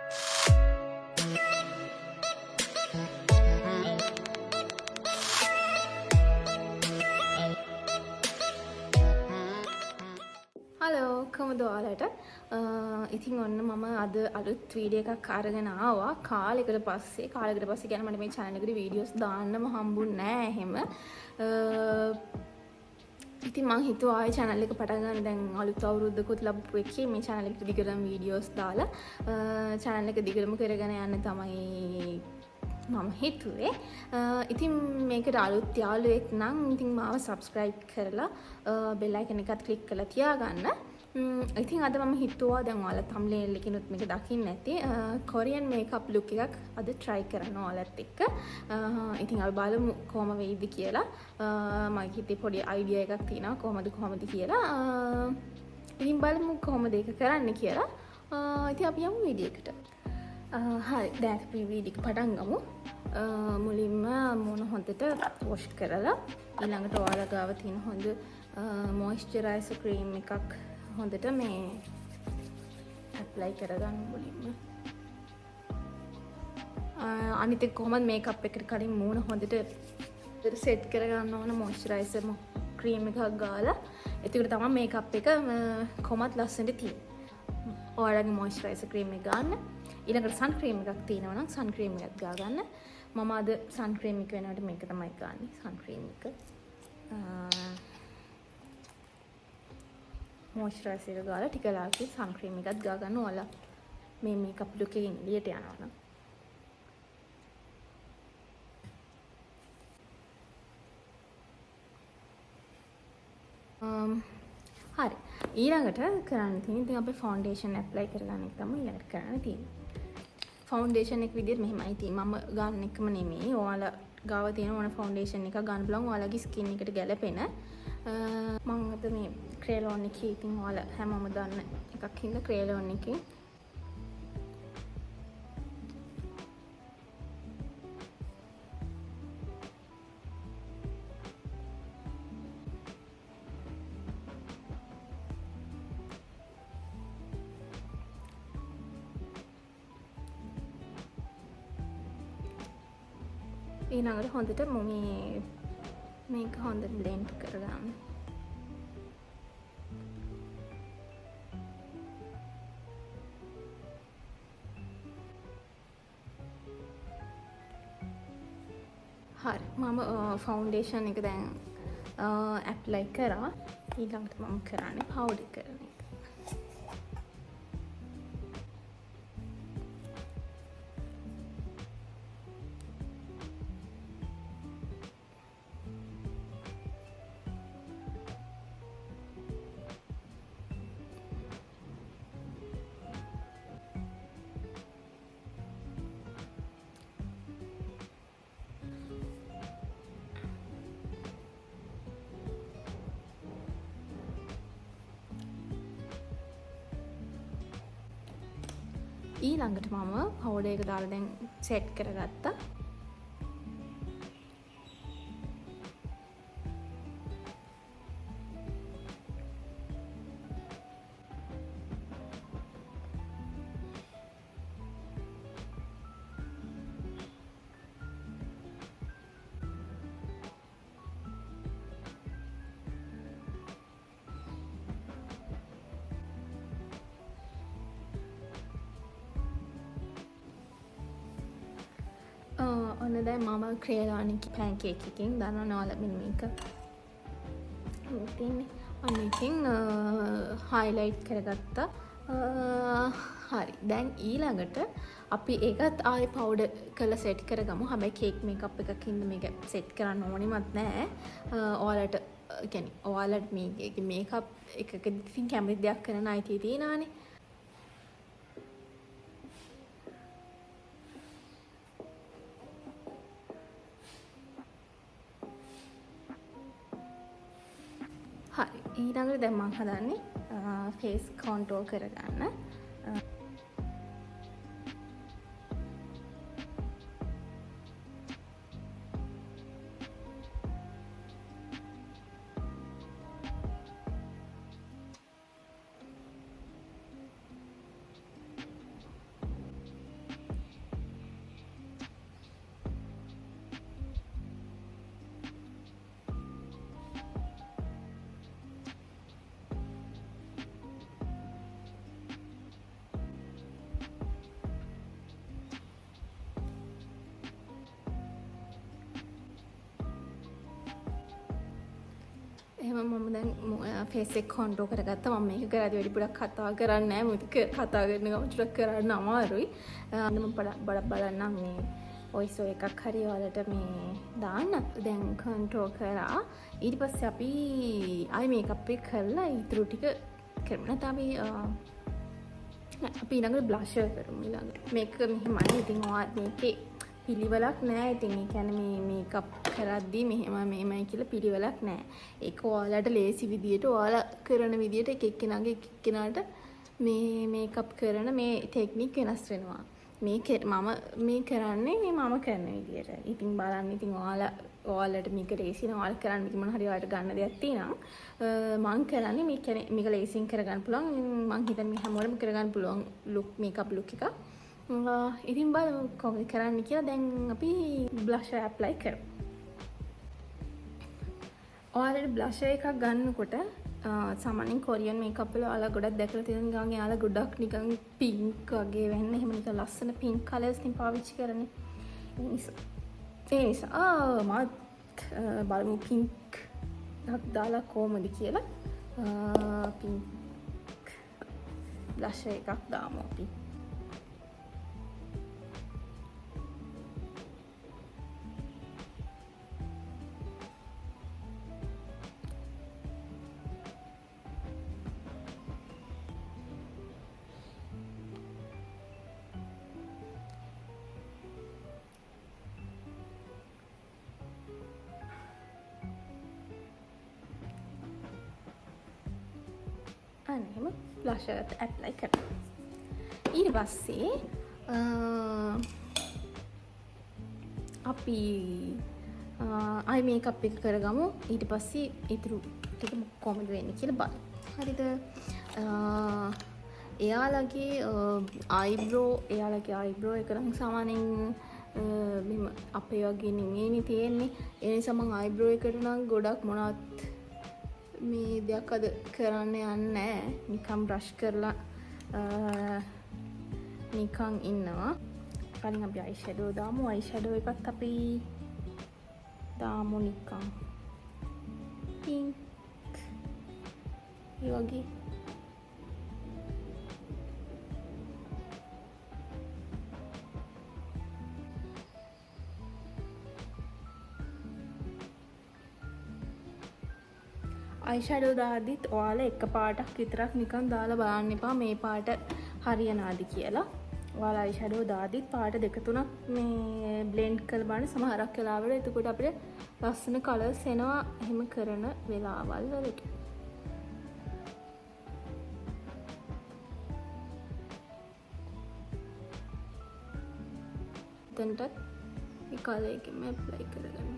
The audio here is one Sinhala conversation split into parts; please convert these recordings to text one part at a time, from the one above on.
හලෝ කොහමද ඔයාලට? ඉතින් ඔන්න මම අද අලුත් වීඩියෝ එකක් අරගෙන ආවා. කාලෙකට පස්සේ කියන්නේ මට මේ channel එකට වීඩියෝස් දාන්නම හම්බුන්නේ නැහැ එහෙම. ඉතින් මං හිතුවා ආයේ channel එක පටන් ගන්න දැන් අලුත් අවුරුද්දකුත් ලැබපු එකේ මේ channel එකට දිගටම වීඩියෝස් දාලා channel එක දිගටම කරගෙන යන්න තමයි මම හිතුවේ. ඉතින් මේකට අලුත් යාළුවෙක් නම් ඉතින් මාව subscribe කරලා bell icon එකත් click කරලා තියාගන්න. ඉතින් අද මම හිතුවා දැන් ඔයාලා thumbnail එකකිනුත් මේක දකින්න ඇති කොරියන් මේකප් ලුක් එකක් අද try කරන්න ඔයාලත් එක්ක. ඉතින් අපි බලමු කොහොම වෙයිද කියලා. මම හිතේ පොඩි idea එකක් තියෙනවා කොහොමද කියලා. ඉතින් බලමු කොහොමද ඒක කරන්න කියලා. ඉතින් අපි යමු වීඩියෝ එකට. හරි දැන් අපි වීඩියෝ එක පටන් ගමු. මුලින්ම මොන හොඳට wash කරලා ඊළඟට ඔයාලා ගාව තියෙන හොඳ moisturizer cream එකක් හොඳට මේ apply කරගන්න මුලින්ම. අනිත් එක කොහොමද මේකප් එකට කලින් මූණ හොඳට set කරගන්න ඕන moisturizer cream එකක් ගාලා. එතකොට තමයි මේකප් එක කොහොමත් ලස්සනට තියෙන්නේ. ඔයාලගේ moisturizer cream එක ගන්න. ඊළඟට sun cream එකක් තියෙනවා නම් sun cream එකක් ගා ගන්න. මම අද sun cream එක වෙනකොට මේක තමයි ගන්නේ sun cream එක. moisturizer එක ගාලා ටික වෙලාවකින් sun cream එකත් ගා ගන්න ඕලා. මේ makeup look එකකින් එළියට යනවා නම්. හරි. ඊළඟට කරන්න තියෙන්නේ ඉතින් අපි foundation apply කරගන්න එක තමයි ඊළඟට කරන්න තියෙන්නේ. ෆවුන්ඩේෂන් එක විදිහට මෙහෙමයි තියෙන්නේ. මම ගන්න එකම නෙමෙයි. ඔයාලා ගාව තියෙන ඕන ෆවුන්ඩේෂන් එකක් ගන්න බලමු. ඔයාලගේ ස්කින් එකට ගැලපෙන. මම අද මේ ක්‍රේලෝන් එකේ ඉතින් ඔයාලා හැමෝම දන්න එකක් හින්දා ක්‍රේලෝන් එකේ ඊළඟට හොඳට මේක හොඳට බ්ලෙන්ඩ් කරගන්න. හරි මම ෆවුන්ඩේෂන් එක දැන් ඇප්ලයි කරා. ඊළඟට මම කරන්නේ පවුඩර් කරන එක. ඊළඟට මම පවුඩර් එක දාලා දැන් සෙට් කරගත්තා. ඔන්න දැන් මම ක්‍රේලෝන් එකේ පැන්කේක් එකකින් දානවා ඔයාලා මෙන්න මේක. තියෙන්නේ. අන්න ඉතින් highlight කරගත්තා. හරි. දැන් ඊළඟට අපි ඒකත් ආයේ powder කරලා set කරගමු. හැබැයි cake makeup එකකින් මේක set කරන්න ඕනෙමත් නෑ. ඔයාලට කියන්නේ ඔයාලට මේක makeup එකකදී ඉතින් කැමති දෙයක් කරන්න අයිතිය තියෙනවානේ. හරි ඊළඟට දැන් මම හදන්නේ face contour කරගන්න. එහෙම මම දැන් ෆේස් එක කන්ට්‍රෝල් කරගත්තා. මම මේක කරද්දී වැඩිපුරක් කතා කරන්නේ නැහැ. මොකද කතා කරන ගමන් ටිකක් කරන්න අමාරුයි. මම බලන්නම් මේ වොයිස් එකක් හරි ඔයාලට මේ දාන්න. දැන් කන්ට්‍රෝල් කරා. ඊට පස්සේ අපි ආයි මේකප් එක කරලා ඊටු ටික කරමු. නැත්නම් අපි ඊළඟට බ්ලෂර් කරමු ඊළඟට. මේක මෙහෙමයි. ඉතින් ඔයා මේකේ පිළිවෙලක් නෑ. ඉතින් ඒ කියන්නේ මේ මේකප් කරද්දී මෙහෙමයි කියලා පිළිවෙලක් නෑ. ඒක ඔයාලට ලේසි විදියට ඔයාලා කරන විදියට එක එක්කෙනාට මේ මේකප් කරන මේ ටෙක්නික් වෙනස් වෙනවා. මම මේ කරන්නේ මම කරන විදියට. ඉතින් බලන්න. ඉතින් ඔයාලට මේක ලේසි නම් ඔයාලා කරන්න මොන හරි ඔයාලට ගන්න දෙයක් තියෙනවා. මම කරන්නේ මේ කියන්නේ මේක ලේසියෙන් කරගන්න පුළුවන්. මම හිතන්නේ මේ හැමෝටම කරගන්න පුළුවන් මේකප් ලුක් එක. ඉතින් බලමු කොහොමද කරන්න කියලා. දැන් අපි බ්ලෂර් ඇප්ලයි කරමු. ඔයාලට බ්ලෂර් එකක් ගන්නකොට සාමාන්‍යයෙන් කොරියන් මේකප් වල ඔයාලා ගොඩක් දැකලා තියෙන ගමන් එයාලා ගොඩක් නිකන් පින්ක් වගේ වෙන්න එහෙම නිකන් ලස්සන පින්ක් කලර්ස් නේ පාවිච්චි කරන්නේ. ඒ නිසා මම බලමු පින්ක් එකක් දාලා කොහමද කියලා. පින්ක් බ්ලෂර් එකක් දාමු අපි. අනේම බ්ලෂර් ඇප්ලයි කරනවා. ඊට පස්සේ අපි ආයි මේකප් එක කරගමු. ඊට පස්සේ ඊටු ටික කොහොමද වෙන්නේ කියලා බලමු. හරිද? එයාලගේ අයිබ්‍රෝ එක නම් සාමාන්‍යයෙන් මෙහෙම අපේ වගේ නෙමෙයිනේ තියෙන්නේ. ඒ නිසා මම අයිබ්‍රෝ එකට නම් ගොඩක් මොනවත් මේ දෙයක් අද කරන්න යන්නේ නැහැ. නිකන් බ්‍රෂ් කරලා නිකන් ඉන්නවා. කලින් අපි අයි ෂැඩෝ දාමු. අයි ෂැඩෝ එකත් අපි දාමු නිකන් පින්ක් ඒ වගේ. අයි ෂැඩෝ දාද්දිත් ඔයාලා එක පාටක් විතරක් නිකන් දාලා බලන්න එපා මේ පාට හරියනවාද කියලා. ඔයාලා අයි ෂැඩෝ දාද්දිත් පාට දෙක තුනක් මේ බ්ලෙන්ඩ් කරලා බලන්න. සමහරක් වෙලාවල එතකොට අපිට ලස්සන කලර්ස් එනවා එහෙම කරන වෙලාවල් වලට. එතනටත් මේ කලර් එකෙන් ඇප්ලයි කරගන්න.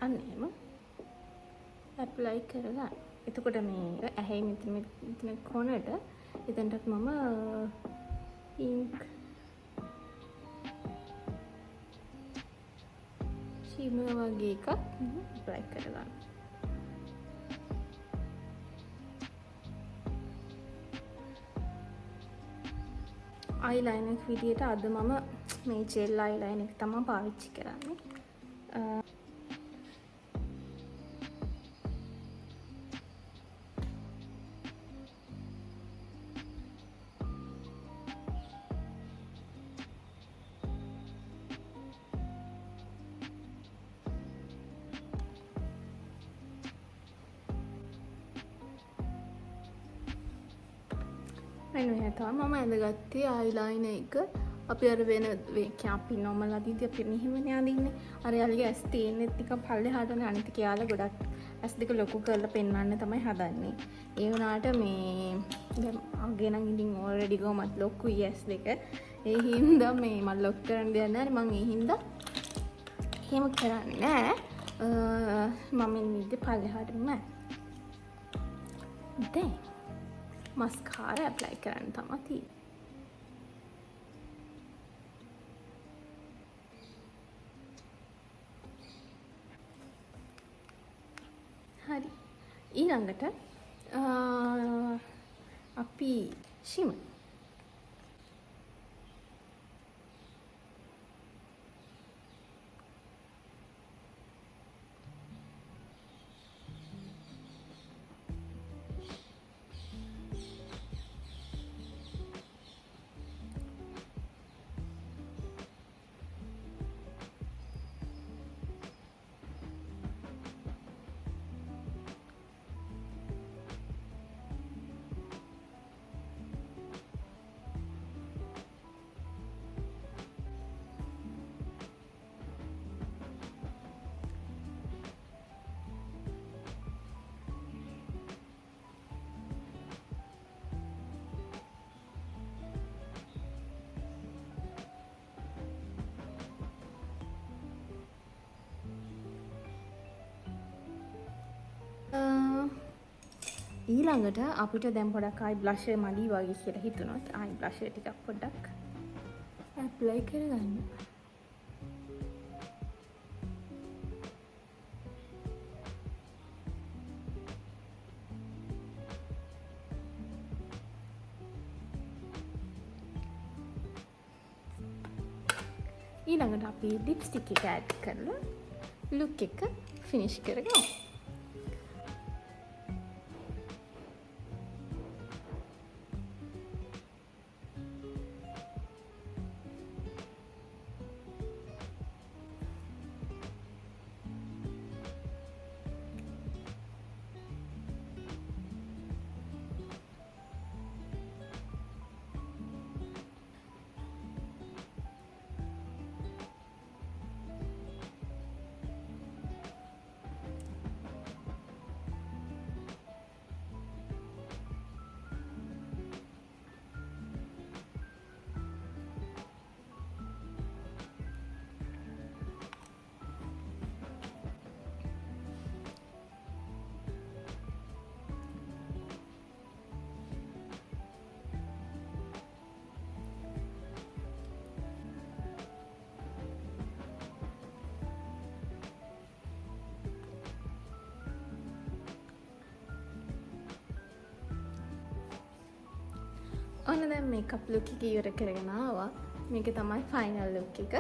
අන්න එහෙම ඇප්ලයි කරගන්න. එතකොට මේ ඇහි මෙතන කොනට එතනටත් මම පින්ක් ෂිමර් වගේ එකක් ඇප්ලයි කරගන්න. අයිලයිනර් එක විදියට අද මම මේ ජෙල් අයිලයිනර් එක තමයි පාවිච්චි කරන්නේ. මෙන්න මෙහෙම තමයි මම ඇඳගත්තේ අයිලයිනර් එක. අපි අර වෙන අපි normal අදින්දී අපි මෙහෙමනේ අඳින්නේ. අර යාලගේ ඇස් තියෙන්නේ නිකන් පල්ලෙහාටනේ. අනිත් කියාලා ගොඩක් ඇස් දෙක ලොකු කරලා පෙන්වන්න තමයි හදන්නේ. ඒ වුණාට මේ දැන් අගේ නම් ඉතින් already ගොමත් ලොකුයි ඇස් දෙක. ඒ හින්දා මේ මම ලොක් කරන්න දෙයක් නැහැ. මම ඒ හින්දා එහෙම කරන්නේ නැහැ. මම ඉන්නේ පල්ලෙහාටම. දැන් මස්කාරා ඇප්ලයි කරන්න තමයි තියෙන්නේ. හරි. ඊළඟට අපි ශිම ඊළඟට අපිට දැන් පොඩක් ආයි බ්ලෂර් මදි වගේ කියලා හිතුනොත් ආයි බ්ලෂර් ටිකක් පොඩ්ඩක් ඇප්ලයි කරගන්න. ඊළඟට අපි ලිප්ස්ටික් එක ඇඩ් කරලා ලුක් එක ෆිනිෂ් කරගමු. ඔන්න දැන් මේකප් ලුක් එක ඉවර කරගෙන ආවා. මේක තමයි ෆයිනල් ලුක් එක.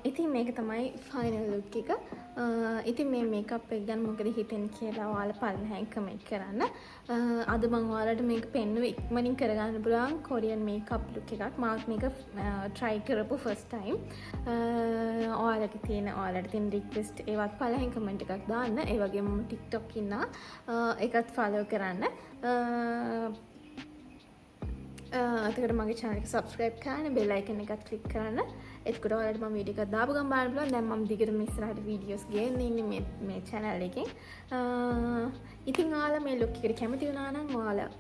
ඉතින් මේක තමයි ෆයිනල් ලුක් එක. ඉතින් මේ මේකප් එක ගැන මොකද හිතෙන්නේ කියලා ඔයාලා පල්ලෙහාන් කමෙන්ට් කරන්න. අද මම ඔයාලට මේක පෙන්නුවේ ඉක්මනින් කරගන්න පුළුවන් කොරියන් මේකප් ලුක් එකක්. මම මේක try කරපු first time. ඔයාලට තියෙන රික්වෙස්ට් ඒවත් පල්ලෙහාන් කමෙන්ට් එකක් දාන්න. ඒ වගේම මම TikTok ඉන්නා. ඒකත් follow කරන්න. එතකොට මගේ channel එක subscribe කරන්න, bell icon එකත් click කරන්න. එතකොට ඔයාලට මම වීඩියෝ එකක් දාපු ගමන් බලන්න පුළුවන්. දැන් මම දිගටම ඉස්සරහට වීඩියෝස් ගේන්න ඉන්නේ මේ channel එකෙන්. ඉතින් ඔයාලා මේ look එකට කැමති වුණා නම් ඔයාලා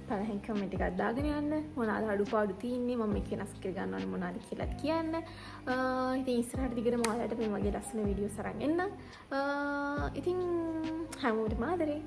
පළවෙනි කමෙන්ට් එකක් දාගෙන යන්න. මොනවාද අඩුපාඩු තියෙන්නේ, මම මේක වෙනස් කර ගන්න ඕනේ මොනවාද කියලා කියන්න. ඉතින් ඉස්සරහට දිගටම ඔයාලට මේ වගේ ලස්සන වීඩියෝස් අරන් එන්න. ඉතින් හැමෝටම ආදරේ.